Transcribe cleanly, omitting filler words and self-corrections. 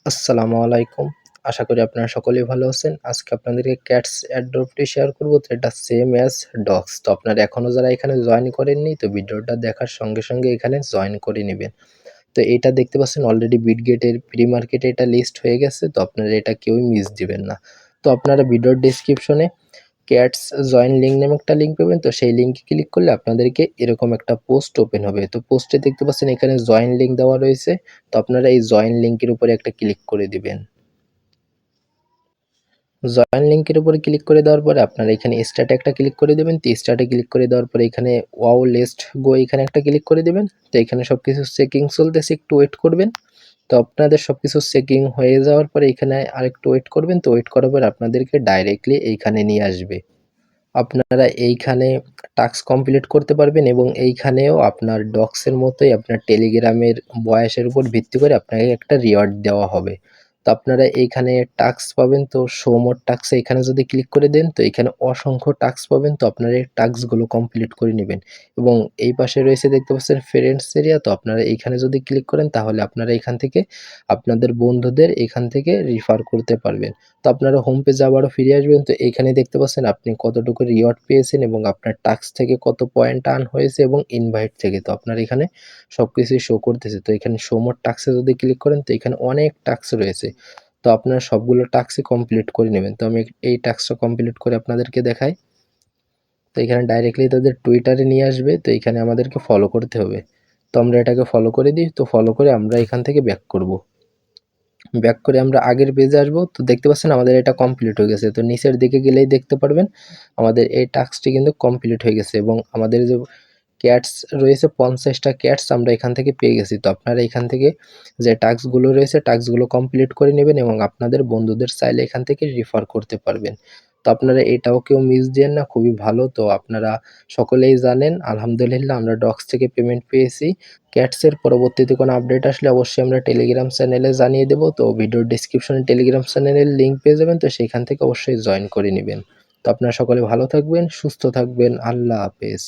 আসসালামু আলাইকুম। আশা করি আপনারা সকলেই ভালো আছেন। আজকে আপনাদেরকে ক্যাটস অ্যাডপ্টটি শেয়ার করব। তো এটা সেম অ্যাজ ডগস। তো আপনারা এখনো যারা এখানে জয়েন করেননি তো ভিডিওটা দেখার সঙ্গে, সঙ্গে এখানে জয়েন করে নিবেন। তো এটা দেখতে পাচ্ছেন অলরেডি বিটগেটের প্রি মার্কেটে এটা লিস্ট হয়ে গেছে। তো আপনারা এটা কেউই মিস দিবেন না। তো আপনারা ভিডিওর ডেসক্রিপশনে ক্যাটস জয়েন লিঙ্ক নামে একটা লিঙ্ক পাবেন। তো সেই লিঙ্কে ক্লিক করলে আপনাদেরকে এরকম একটা পোস্ট ওপেন হবে। তো পোস্টে দেখতে পাচ্ছেন এখানে জয়েন লিঙ্ক দেওয়া রয়েছে। তো আপনারা এই জয়েন লিঙ্কের উপরে একটা ক্লিক করে দিবেন। জয়েন লিঙ্কের উপরে ক্লিক করে দেওয়ার পরে আপনারা এখানে স্টার্টে একটা ক্লিক করে দেবেন। তো স্টার্টে ক্লিক করে দেওয়ার পরে এখানে ওয়াও লেটস গো এখানে একটা ক্লিক করে দিবেন। তো এখানে সবকিছু চেকিং চলতেছে, একটু ওয়েট করবেন। তো আপনাদের সবকিছু চেকিং হয়ে যাওয়ার পরে এখানে আরেকটু ওয়েট করবেন। তো ওয়েট করার পরে আপনাদেরকে ডাইরেক্টলি এইখানে নিয়ে আসবে। আপনারা এইখানে টাস্ক কমপ্লিট করতে পারবেন এবং এইখানেও আপনার ডক্সের মতোই আপনার টেলিগ্রামের বয়সের উপর ভিত্তি করে আপনাকে একটা রিওয়ার্ড দেওয়া হবে। তো আপনারা এইখানে টাস্ক পাবেন। তো শো মোর টাস্ক এখানে যদি ক্লিক করে দেন তো এখানে অসংখ্য টাস্ক পাবেন। তো আপনারা এই টাস্কগুলো কমপ্লিট করে নেবেন এবং এই পাশে রয়েছে দেখতে পাচ্ছেন ফ্রেন্ডস এরিয়া। তো আপনারা এইখানে যদি ক্লিক করেন তাহলে আপনারা এখান থেকে আপনাদের বন্ধুদের এখান থেকে রিফার করতে পারবেন। তো আপনারা হোম পেজে আবারও ফিরে আসবেন। তো এইখানে দেখতে পাচ্ছেন আপনি কতটুকু রিওয়ার্ড পেয়েছেন এবং আপনার টাস্ক থেকে কত পয়েন্ট আর্ন হয়েছে এবং ইনভাইট থেকে। তো আপনার এখানে সবকিছুই শো করতেছে। তো এখানে শো মোর টাস্কে যদি ক্লিক করেন তো এখানে অনেক টাস্ক রয়েছে। তো আপনারা সবগুলো টাস্কই কমপ্লিট করে নেবেন। তো আমি এই টাস্কটা কমপ্লিট করে আপনাদেরকে দেখাই। তো এখানে ডাইরেক্টলি তাদের টুইটারে নিয়ে আসবে। তো এখানে আমাদেরকে ফলো করতে হবে। তো আমরা এটাকে ফলো করে দিই। তো ফলো করে আমরা এখান থেকে ব্যাক করব। ব্যাক করে আমরা আগের পেজে আসবো। তো দেখতে পাচ্ছেন আমাদের এটা কমপ্লিট হয়ে গেছে। তো নিচের দিকে গেলেই দেখতে পারবেন আমাদের এই টাস্কটি কিন্তু কমপ্লিট হয়ে গেছে এবং আমাদের যে ক্যাটস রয়েছে 50টা ক্যাটস আমরা এখান থেকে পেয়ে গেছি। তো আপনারা এখান থেকে যে টাস্কগুলো রয়েছে টাস্কগুলো কমপ্লিট করে নেবেন এবং আপনাদের বন্ধুদের চাইলে এখান থেকে রেফার করতে পারবেন। তো আপনারা এটাও কেউ মিস দিয়েন না, খুবই ভালো। তো আপনারা সকলেই জানেন আলহামদুলিল্লাহ আমরা ডক্স থেকে পেমেন্ট পেয়েছি। ক্যাটসের পরবর্তীতে কোনো আপডেট আসলে অবশ্যই আমরা টেলিগ্রাম চ্যানেলে জানিয়ে দেব। তো ভিডিওর ডেসক্রিপশনে টেলিগ্রাম চ্যানেলের লিঙ্ক পেয়ে যাবেন। তো সেখান থেকে অবশ্যই জয়েন করে নেবেন। তো আপনারা সকলে ভালো থাকবেন, সুস্থ থাকবেন। আল্লাহ হাফেজ।